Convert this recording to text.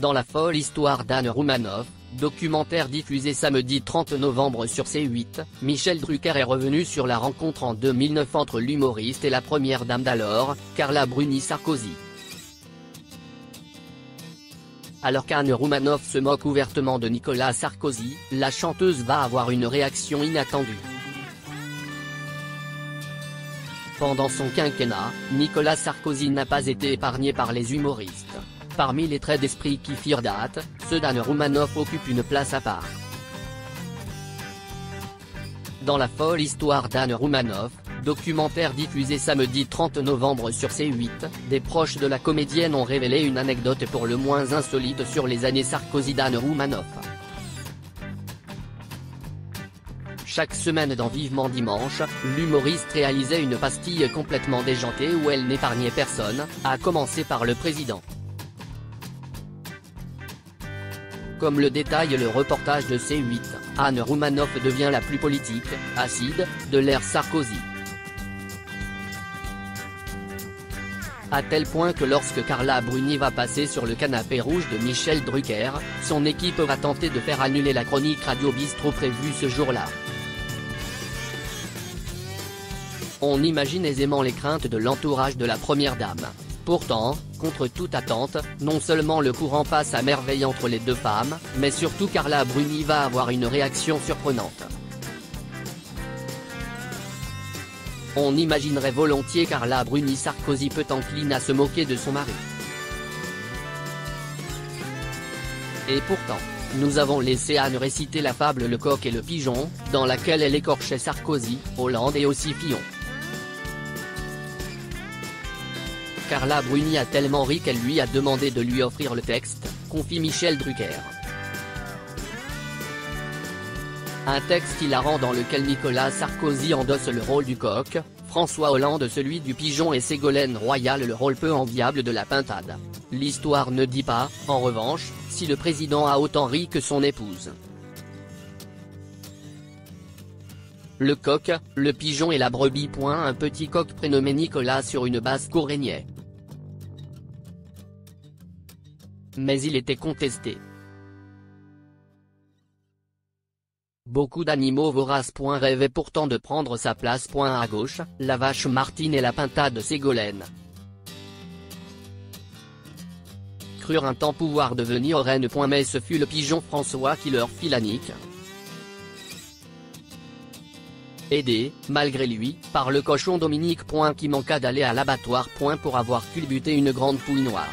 Dans la folle histoire d'Anne Roumanoff, documentaire diffusé samedi 30 novembre sur C8, Michel Drucker est revenu sur la rencontre en 2009 entre l'humoriste et la première dame d'alors, Carla Bruni-Sarkozy. Alors qu'Anne Roumanoff se moque ouvertement de Nicolas Sarkozy, la chanteuse va avoir une réaction inattendue. Pendant son quinquennat, Nicolas Sarkozy n'a pas été épargné par les humoristes. Parmi les traits d'esprit qui firent date, ceux d'Anne Roumanoff occupent une place à part. Dans la folle histoire d'Anne Roumanoff, documentaire diffusé samedi 30 novembre sur C8, des proches de la comédienne ont révélé une anecdote pour le moins insolite sur les années Sarkozy d'Anne Roumanoff. Chaque semaine dans Vivement Dimanche, l'humoriste réalisait une pastille complètement déjantée où elle n'épargnait personne, à commencer par le président. Comme le détaille le reportage de C8, Anne Roumanoff devient la plus politique, acide, de l'ère Sarkozy. À tel point que lorsque Carla Bruni va passer sur le canapé rouge de Michel Drucker, son équipe va tenter de faire annuler la chronique Radio Bistro prévue ce jour-là. On imagine aisément les craintes de l'entourage de la première dame. Pourtant, contre toute attente, non seulement le courant passe à merveille entre les deux femmes, mais surtout Carla Bruni va avoir une réaction surprenante. On imaginerait volontiers Carla Bruni-Sarkozy peu encline à se moquer de son mari. Et pourtant, nous avons laissé Anne réciter la fable Le coq et le pigeon, dans laquelle elle écorchait Sarkozy, Hollande et aussi Fillon. Carla Bruni a tellement ri qu'elle lui a demandé de lui offrir le texte, confie Michel Drucker. Un texte hilarant dans lequel Nicolas Sarkozy endosse le rôle du coq, François Hollande celui du pigeon et Ségolène Royal le rôle peu enviable de la pintade. L'histoire ne dit pas, en revanche, si le président a autant ri que son épouse. Le coq, le pigeon et la brebis. Un petit coq prénommé Nicolas sur une basse-cour régnait. Mais il était contesté. Beaucoup d'animaux voraces. Rêvaient pourtant de prendre sa place. À gauche, la vache Martine et la pintade Ségolène. Crurent un temps pouvoir devenir reine. Mais ce fut le pigeon François qui leur fit la nique. Aidé, malgré lui, par le cochon Dominique. Qui manqua d'aller à l'abattoir. Pour avoir culbuté une grande poule noire.